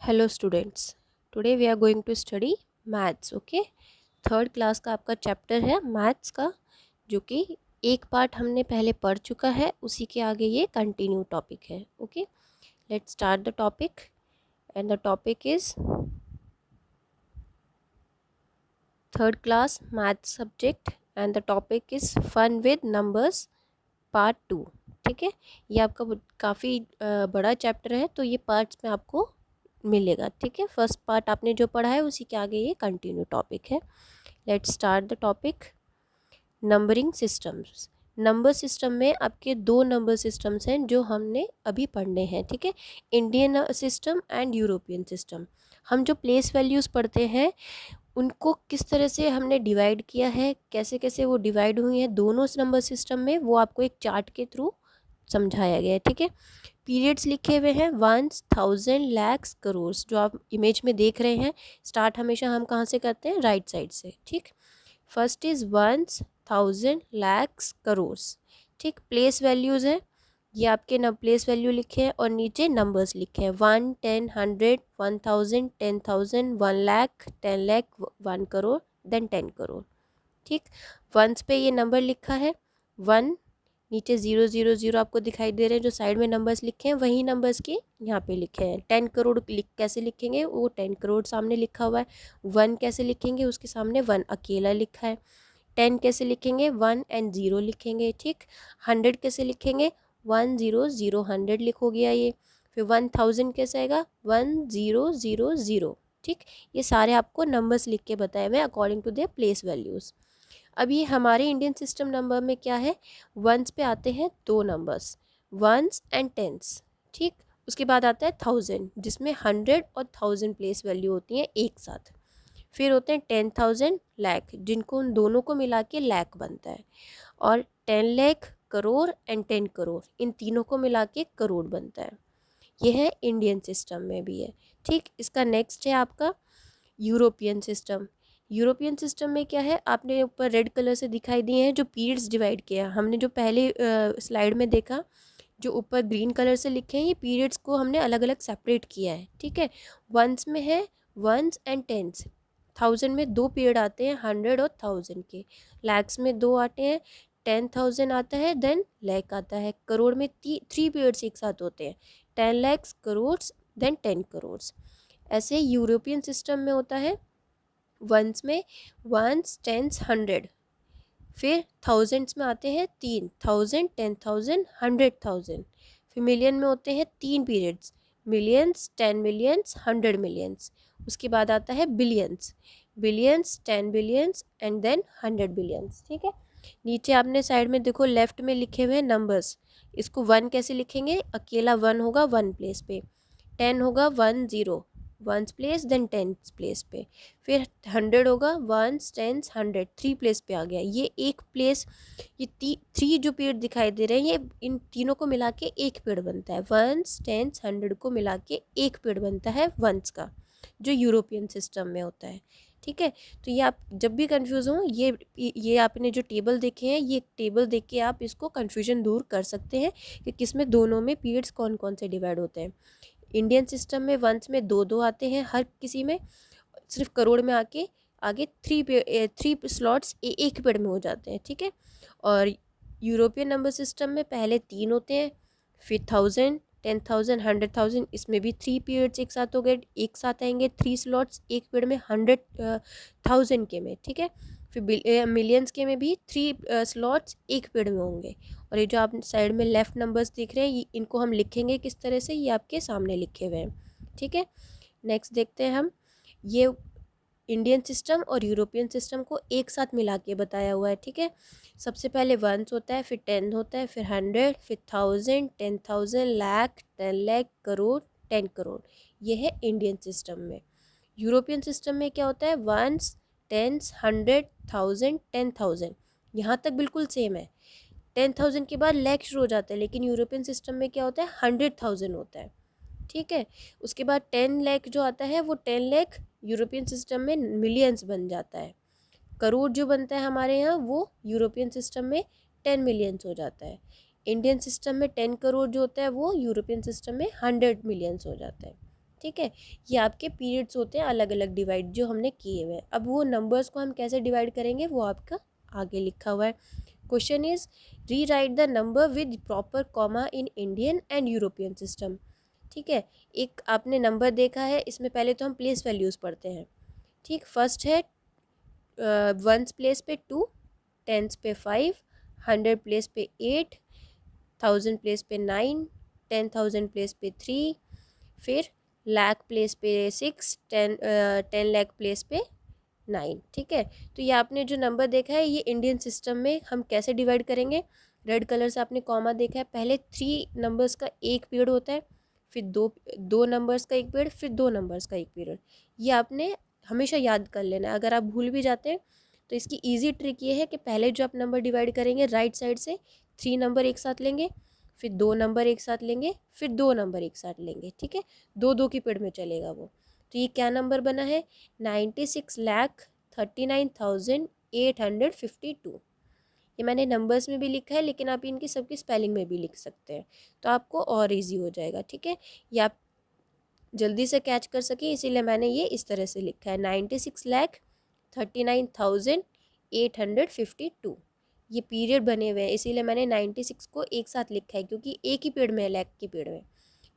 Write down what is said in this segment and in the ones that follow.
Hello students, today we are going to study maths. Okay, third class का आपका chapter है maths का, जो कि एक पार्ट हमने पहले पढ़ चुका है, उसी के आगे ये कंटिन्यू टॉपिक है। Okay, let's start the topic and the topic is third class maths subject and the topic is fun with numbers part 2। ठीक है, ये आपका काफ़ी बड़ा चैप्टर है, तो ये पार्ट्स में आपको मिलेगा। ठीक है, फर्स्ट पार्ट आपने जो पढ़ा है उसी के आगे ये कंटिन्यू टॉपिक है। Let's start the topic. Numbering systems. Number system में आपके दो नंबर सिस्टम्स हैं जो हमने अभी पढ़ने हैं। ठीक है, Indian system and European system. हम जो प्लेस वैल्यूज़ पढ़ते हैं उनको किस तरह से हमने डिवाइड किया है, कैसे कैसे वो डिवाइड हुई हैं दोनों नंबर सिस्टम में, वो आपको एक चार्ट के थ्रू समझाया गया है। ठीक है, पीरियड्स लिखे हुए हैं 1, 1000, लैक्स, करोर्स, जो आप इमेज में देख रहे हैं। स्टार्ट हमेशा हम कहाँ से करते हैं? राइट साइड से। ठीक, फर्स्ट इज 1, 1000, लैक्स, करोर्स। ठीक, प्लेस वैल्यूज़ है, ये आपके न प्लेस वैल्यू लिखे हैं और नीचे नंबर्स लिखे हैं 1, 10, 100, 1000, 10,000, 1 लाख, 10 लाख, 1 करोड़, देन 10 करोड़। ठीक, वंस पे ये नंबर लिखा है 1, नीचे 000 आपको दिखाई दे रहे हैं, जो साइड में नंबर्स लिखे हैं वही नंबर्स के यहाँ पे लिखे हैं। 10 करोड़ कैसे लिखेंगे? वो 10 करोड़ सामने लिखा हुआ है। 1 कैसे लिखेंगे? उसके सामने 1 अकेला लिखा है। 10 कैसे लिखेंगे? 1 एंड 0 लिखेंगे। ठीक, 100 कैसे लिखेंगे? 1 0 0, 100 लिखो गया ये। फिर 1000 कैसे आएगा? 1 0 0 0। ठीक, ये सारे आपको नंबर्स लिख के बताए हुए according to their place values. अब ये हमारे इंडियन सिस्टम नंबर में क्या है? वंस पे आते हैं दो नंबर्स, वंस एंड टेंस। ठीक, उसके बाद आता है 1000, जिसमें 100 और 1000 प्लेस वैल्यू होती हैं एक साथ। फिर होते हैं 10,000, लाख, जिनको उन दोनों को मिला के लाख बनता है। और 10 लाख, करोड़ एंड 10 करोड़, इन तीनों को मिला के करोड़ बनता है। ये है इंडियन सिस्टम में भी है। ठीक, इसका नेक्स्ट है आपका यूरोपियन सिस्टम। यूरोपियन सिस्टम में क्या है? आपने ऊपर रेड कलर से दिखाई दिए हैं जो पीरियड्स डिवाइड किया हमने, जो पहले स्लाइड में देखा, जो ऊपर ग्रीन कलर से लिखे हैं, ये पीरियड्स को हमने अलग अलग सेपरेट किया है। ठीक है, वंस में है वंस एंड टेंस। 1000 में दो पीरियड आते हैं, 100 और 1000 के। लैक्स में दो आते हैं, 10,000 आता है, देन लैक आता है। करोड़ में 3 पीरियड्स एक साथ होते हैं, 10 लैक्स, करोड़, देन 10 करोड़। ऐसे यूरोपियन सिस्टम में होता है वंस में वंस, टेंस, 100। फिर थाउजेंड्स में आते हैं 3, 1000, 10,000, 100,000। फिर मिलियन में होते हैं 3 पीरियड्स, मिलियंस, 10 मिलियंस, 100 मिलियंस। उसके बाद आता है billions, billions, 10 billions and then 100 billions. ठीक है, नीचे आपने साइड में देखो लेफ्ट में लिखे हुए हैं नंबर्स। इसको 1 कैसे लिखेंगे? अकेला 1 होगा 1 प्लेस पे, 10 होगा 1 0 1 प्लेस, देन 10 प्लेस पे। फिर 100 होगा 1 10 100, 3 प्लेस पे आ गया। ये एक प्लेस, ये 3 जो पेड़ दिखाई दे रहे हैं, ये इन तीनों को मिला के एक पेड़ बनता है। 1 10 100 को मिला के एक पेड़ बनता है वंस का, जो यूरोपियन सिस्टम में होता है। ठीक है, तो ये आप जब भी कंफ्यूज हो, ये आपने जो टेबल देखे हैं, ये टेबल देख के आप इसको कंफ्यूजन दूर कर सकते हैं कि किसमें दोनों में पीरियड्स कौन कौन से डिवाइड होते हैं। इंडियन सिस्टम में वंस में दो दो आते हैं हर किसी में, सिर्फ करोड़ में आके आगे 3 स्लॉट्स एक पेड़ में हो जाते हैं। ठीक है, और यूरोपियन नंबर सिस्टम में पहले 3 होते हैं, फिर 1000, 10,000, 100,000, इसमें भी 3 पीरियड्स एक साथ हो गए, एक साथ आएंगे 3 स्लॉट्स एक पेड़ में 100,000 के में। ठीक है, फिर मिलियंस के में भी 3 स्लॉट्स एक पेड़ में होंगे। और ये जो आप साइड में लेफ्ट नंबर्स दिख रहे हैं, इनको हम लिखेंगे किस तरह से? ये आपके सामने लिखे हुए हैं। ठीक है, नेक्स्ट देखते हैं हम। ये इंडियन सिस्टम और यूरोपियन सिस्टम को एक साथ मिला के बताया हुआ है। ठीक है, सबसे पहले वंस होता है, फिर 10 होता है, फिर 100, फिर 1000, 10,000, लाख, 10 लाख, करोड़, 10 करोड़। ये है इंडियन सिस्टम में। यूरोपियन सिस्टम में क्या होता है? वंस, टेंस, 100, 1000, 10,000, यहाँ तक बिल्कुल सेम है। 10,000 के बाद लैख शुरू हो जाता है, लेकिन यूरोपियन सिस्टम में क्या होता है? 100,000 होता है। ठीक है, उसके बाद 10 लाख जो आता है, वो 10 लाख यूरोपियन सिस्टम में मिलियंस बन जाता है। करोड़ जो बनता है हमारे यहाँ, वो यूरोपियन सिस्टम में 10 मिलियंस हो जाता है। इंडियन सिस्टम में 10 करोड़ जो होता है, वो यूरोपियन सिस्टम में 100 मिलियंस हो जाता है। ठीक है। ये आपके पीरियड्स होते हैं अलग अलग डिवाइड जो हमने किए हुए हैं। अब वो नंबर्स को हम कैसे डिवाइड करेंगे वो आपका आगे लिखा हुआ है। क्वेश्चन इज री right the number with proper comma in Indian and European system. ठीक है, एक आपने नंबर देखा है, इसमें पहले तो हम प्लेस वैल्यूज़ पढ़ते हैं। ठीक, फर्स्ट है वंस प्लेस पे 2, टेंस पे 5, 100 प्लेस पे 8, 1000 प्लेस पे 9, 10,000 प्लेस पे 3, फिर लाख प्लेस पे 6, 10 लाख प्लेस पे 9। ठीक है, तो ये आपने जो नंबर देखा है ये इंडियन सिस्टम में हम कैसे डिवाइड करेंगे। रेड कलर से आपने कॉमा देखा है, पहले 3 नंबर्स का एक पीरियड होता है, फिर दो नंबर्स का एक पीरियड, फिर 2 नंबर्स का एक पीरियड। ये आपने हमेशा याद कर लेना है। अगर आप भूल भी जाते हैं तो इसकी ईजी ट्रिक ये है कि पहले जो आप नंबर डिवाइड करेंगे राइट साइड से 3 नंबर एक साथ लेंगे, फिर 2 नंबर एक साथ लेंगे, फिर 2 नंबर एक साथ लेंगे। ठीक है, 2 की पीरियड में चलेगा वो। तो ये क्या नंबर बना है, 96,39,852। ये मैंने नंबर्स में भी लिखा है, लेकिन आप इनकी सबकी स्पेलिंग में भी लिख सकते हैं तो आपको और इजी हो जाएगा। ठीक है, ये आप जल्दी से कैच कर सकें इसीलिए मैंने ये इस तरह से लिखा है, 96,39,852। ये पीरियड बने हुए हैं इसीलिए मैंने 96 को एक साथ लिखा है क्योंकि एक ही पीरियड में है, लैख के पीरियड में।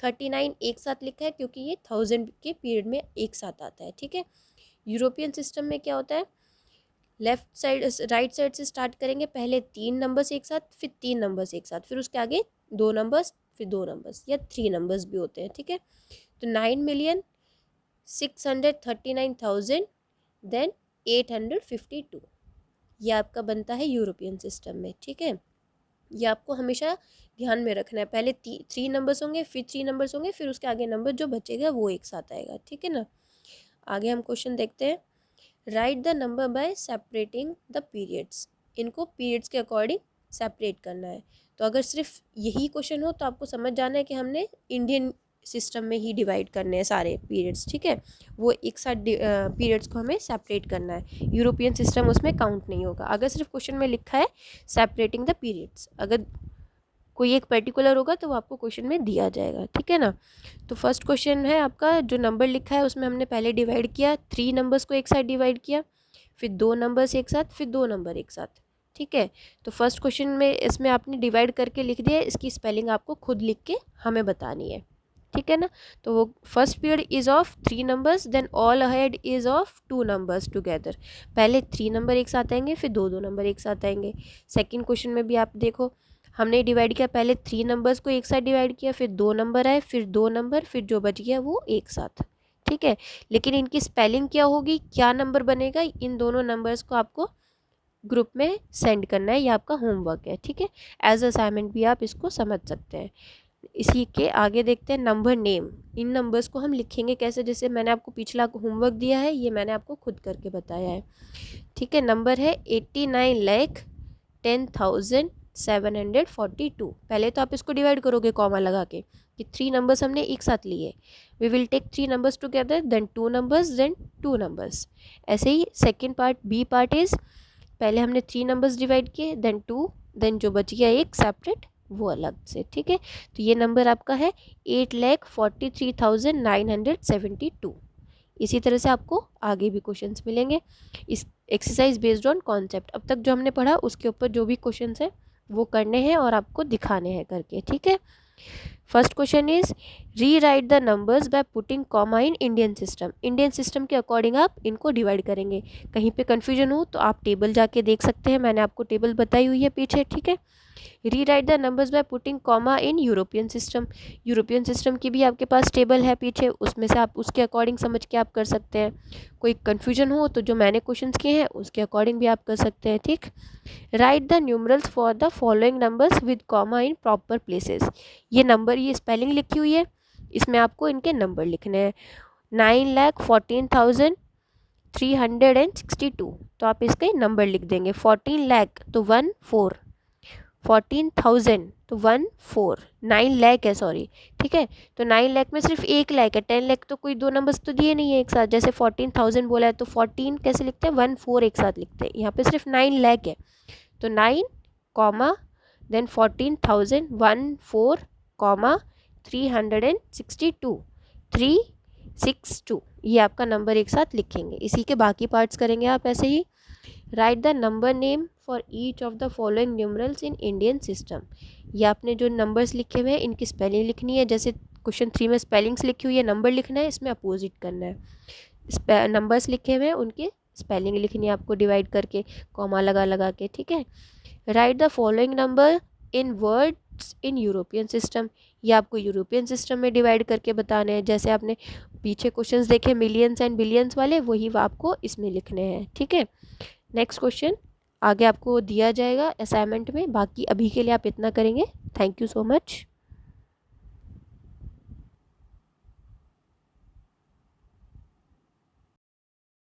39 एक साथ लिखा है क्योंकि ये 1000 के पीरियड में एक साथ आता है। ठीक है, यूरोपियन सिस्टम में क्या होता है, लेफ्ट साइड राइट साइड से स्टार्ट करेंगे, पहले 3 नंबर्स एक साथ, फिर 3 नंबर्स एक साथ, फिर उसके आगे 2 नंबर्स, फिर 2 नंबर्स या 3 नंबर्स भी होते हैं। ठीक है, तो 9,639,000 देन 852 ये आपका बनता है यूरोपियन सिस्टम में। ठीक है, ये आपको हमेशा ध्यान में रखना है, पहले 3 नंबर्स होंगे, फिर 3 नंबर्स होंगे, फिर उसके आगे नंबर जो बचेगा वो एक साथ आएगा। ठीक है ना, आगे हम क्वेश्चन देखते हैं। Right the number by separating the periods. इनको पीरियड्स के अकॉर्डिंग सेपरेट करना है। तो अगर सिर्फ यही क्वेश्चन हो तो आपको समझ जाना है कि हमने इंडियन सिस्टम में ही डिवाइड करने हैं सारे पीरियड्स। ठीक है, वो एक साथ पीरियड्स को हमें सेपरेट करना है, यूरोपियन सिस्टम उसमें काउंट नहीं होगा। अगर सिर्फ क्वेश्चन में लिखा है सेपरेटिंग द पीरियड्स, अगर कोई एक पर्टिकुलर होगा तो वो आपको क्वेश्चन में दिया जाएगा। ठीक है ना, तो फर्स्ट क्वेश्चन है आपका, जो नंबर लिखा है उसमें हमने पहले डिवाइड किया, 3 नंबर्स को एक साथ डिवाइड किया, फिर 2 नंबर्स एक साथ, फिर 2 नंबर एक साथ। ठीक है, तो फर्स्ट क्वेश्चन में इसमें आपने डिवाइड करके लिख दिया, इसकी स्पेलिंग आपको खुद लिख के हमें बतानी है। ठीक है ना, तो वो first period is of 3 numbers then all ahead is of 2 numbers together. पहले 3 नंबर एक साथ आएंगे, फिर 2 नंबर एक साथ आएंगे। सेकंड क्वेश्चन में भी आप देखो, हमने डिवाइड किया, पहले 3 नंबर्स को एक साथ डिवाइड किया, फिर 2 नंबर आए, फिर 2 नंबर, फिर जो बच गया वो एक साथ। ठीक है, लेकिन इनकी स्पेलिंग क्या होगी, क्या नंबर बनेगा, इन दोनों नंबर्स को आपको ग्रुप में सेंड करना है, ये आपका होमवर्क है। ठीक है, एज असाइनमेंट भी आप इसको समझ सकते हैं। इसी के आगे देखते हैं नंबर नेम। इन नंबर्स को हम लिखेंगे कैसे, जैसे मैंने आपको पिछला होमवर्क दिया है, ये मैंने आपको खुद करके बताया है। ठीक है, नंबर है 89,10,742। पहले तो आप इसको डिवाइड करोगे कॉमा लगा के कि 3 नंबर्स हमने एक साथ लिए, we will take 3 numbers together then 2 numbers then 2 numbers. ऐसे ही second part B part is, पहले हमने 3 नंबर्स डिवाइड किए देन 2, देन जो बच गया एक सेपरेट वो अलग से। ठीक है, तो ये नंबर आपका है 8,43,972। इसी तरह से आपको आगे भी क्वेश्चंस मिलेंगे, इस एक्सरसाइज बेस्ड ऑन कॉन्सेप्ट। अब तक जो हमने पढ़ा उसके ऊपर जो भी क्वेश्चंस हैं वो करने हैं और आपको दिखाने हैं करके। ठीक है, फर्स्ट क्वेश्चन इज री right the numbers by putting comma in Indian system. Indian system के अकॉर्डिंग आप इनको डिवाइड करेंगे। कहीं पे कन्फ्यूजन हो तो आप टेबल जाके देख सकते हैं, मैंने आपको टेबल बताई हुई है पीछे। ठीक है, री right the numbers by putting comma in European system. European system की भी आपके पास टेबल है पीछे, उसमें से आप उसके अकॉर्डिंग समझ के आप कर सकते हैं। कोई कन्फ्यूजन हो तो जो मैंने क्वेश्चंस किए हैं उसके अकॉर्डिंग भी आप कर सकते हैं। ठीक, right the numerals for the following numbers with comma in proper places. ये नंबर, ये स्पेलिंग लिखी हुई है, इसमें आपको इनके नंबर लिखने हैं। 9,14,362, तो आप इसके नंबर लिख देंगे। 14 लाख तो 1 4, 14,000 तो 1 4, 9 लाख है सॉरी। ठीक है, तो 9 लाख में सिर्फ 1 लाख है, 10 लाख तो कोई 2 नंबर्स तो दिए नहीं है एक साथ। जैसे 14,000 बोला है तो 14 कैसे लिखते हैं, 1 4 एक साथ लिखते हैं। यहाँ पे सिर्फ 9 लाख है तो 9 कॉमा देन 14,000 1 4 कॉमा 362 3 6 2, ये आपका नंबर एक साथ लिखेंगे। इसी के बाकी पार्ट्स करेंगे आप ऐसे ही। Write the number name for each of the following numerals in Indian system. ये आपने जो नंबर्स लिखे हुए हैं इनकी स्पेलिंग लिखनी है। जैसे क्वेश्चन 3 में स्पेलिंग्स लिखी हुई है, नंबर लिखना है, इसमें अपोजिट करना है। नंबर्स लिखे हुए हैं उनकी स्पेलिंग लिखनी है आपको, डिवाइड करके कॉमा लगा लगा के, ठीक है। Right the following number in words in European system. ये आपको यूरोपियन सिस्टम में डिवाइड करके बताने हैं। जैसे आपने पीछे क्वेश्चंस देखे मिलियंस एंड बिलियंस वाले, वही आपको इसमें लिखने हैं, ठीक है। नेक्स्ट क्वेश्चन आगे आपको दिया जाएगा असाइनमेंट में। बाकी अभी के लिए आप इतना करेंगे। Thank you so much.